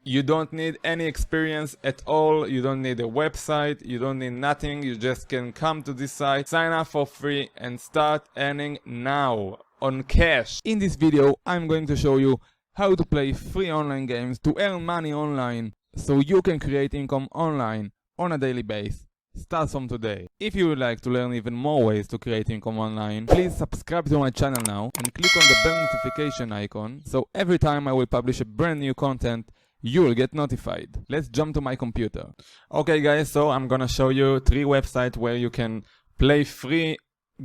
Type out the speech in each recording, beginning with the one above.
You don't need any experience at all, you don't need a website, you don't need nothing, you just can come to this site, sign up for free and start earning now on cash. In this video I'm going to show you how to play free online games to earn money online so you can create income online on a daily basis. Start from today. If you would like to learn even more ways to create income online, please subscribe to my channel now and click on the bell notification icon so every time I will publish a brand new content you will get notified. Let's jump to my computer. Okay guys, so I'm gonna show you 3 websites where you can play free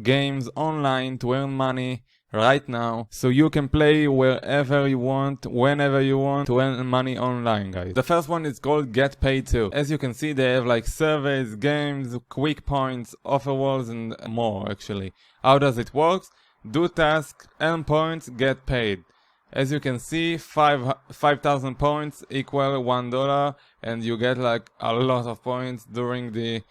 games online to earn money right now, so you can play wherever you want, whenever you want, to earn money online, guys. The first one is called Get Paid Too. As you can see, they have like surveys, games, quick points, offer walls and more actually. How does it work? Do tasks, earn points, get paid. As you can see, 5,000 points equal $1, and you get like a lot of points during the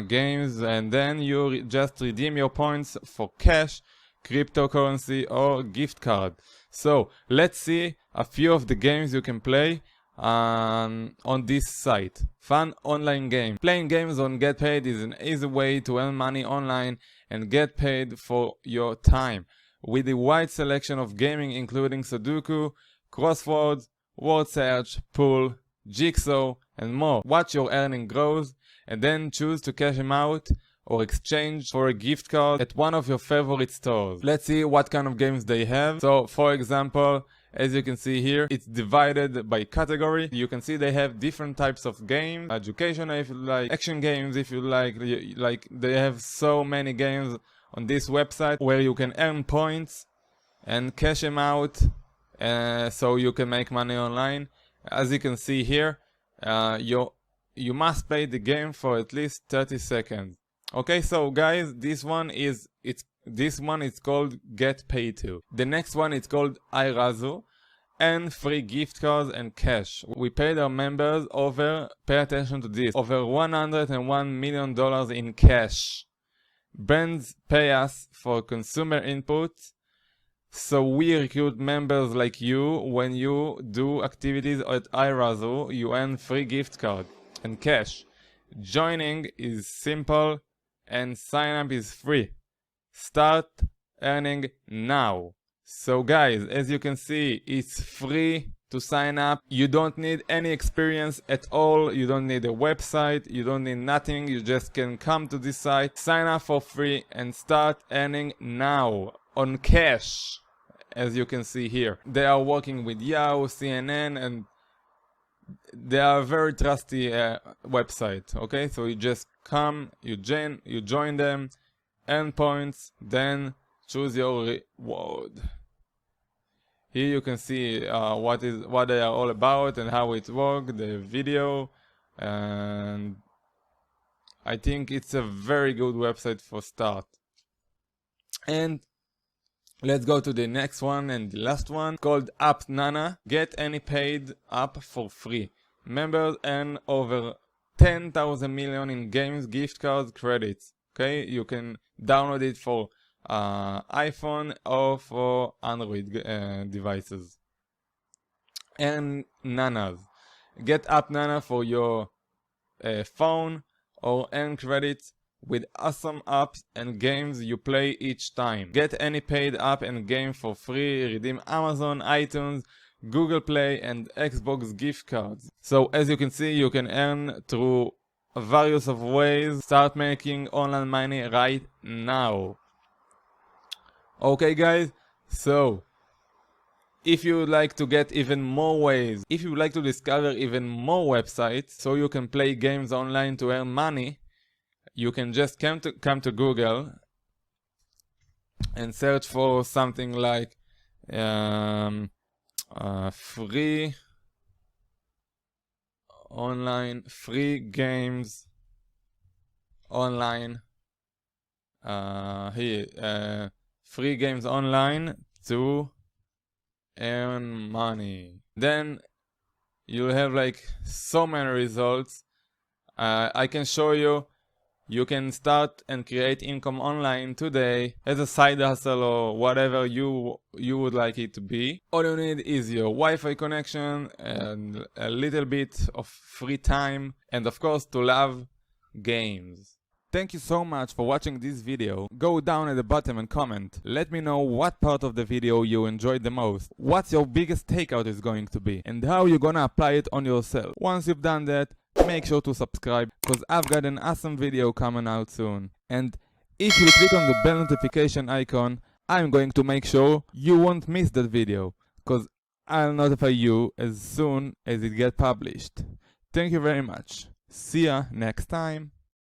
games, and then you just redeem your points for cash, cryptocurrency or gift card. So let's see a few of the games you can play on this site. Fun online game. Playing games on Get Paid is an easy way to earn money online and get paid for your time. With a wide selection of gaming including Sudoku, crosswords, word search, pool, jigsaw and more. Watch your earning grows and then choose to cash them out or exchange for a gift card at one of your favorite stores. Let's see what kind of games they have. So for example, as you can see here, it's divided by category. You can see they have different types of games. Education if you like, action games if you like they have so many games on this website where you can earn points and cash them out so you can make money online. As you can see here, you must play the game for at least 30 seconds. Okay, so guys, this one is called Get Paid Too. The next one is called iRazoo, and free gift cards and cash. We paid our members pay attention to this, over $101 million in cash. Brands pay us for consumer input, so we recruit members like you. When you do activities at iRazoo, you earn free gift card and cash. Joining is simple and sign up is free. Start earning now. So guys, as you can see, it's free to sign up. You don't need any experience at all, you don't need a website, you don't need nothing, you just can come to this site, sign up for free and start earning now on cash. As you can see here, they are working with Yahoo, CNN, and they are a very trusty website. Okay, so you just come, you join them, earn points, then choose your reward. Here you can see what they are all about and how it works, the video, and I think it's a very good website for start. And let's go to the next one and the last one, called AppNana. Get any paid app for free. Members earn over 10,000 million in games, gift cards, credits. Okay, you can download it for iPhone or for Android devices. And Nanas. Get AppNana for your phone or earn credits with awesome apps and games you play each time. Get any paid app and game for free. Redeem Amazon, iTunes, Google Play and Xbox gift cards. So as you can see, you can earn through various of ways. Start making online money right now. Okay guys, so if you would like to get even more ways, if you would like to discover even more websites so you can play games online to earn money, you can just come to Google and search for something like free games online free games online to earn money. Then you'll have like so many results. I can show you You can start and create income online today as a side hustle or whatever you would like it to be. All you need is your Wi-Fi connection and a little bit of free time, and of course to love games. Thank you so much for watching this video. Go down at the bottom and comment. Let me know what part of the video you enjoyed the most, what your biggest takeout is going to be, and how you're gonna apply it on yourself. Once you've done that, make sure to subscribe, because I've got an awesome video coming out soon. And if you click on the bell notification icon, I'm going to make sure you won't miss that video, because I'll notify you as soon as it gets published. Thank you very much. See ya next time.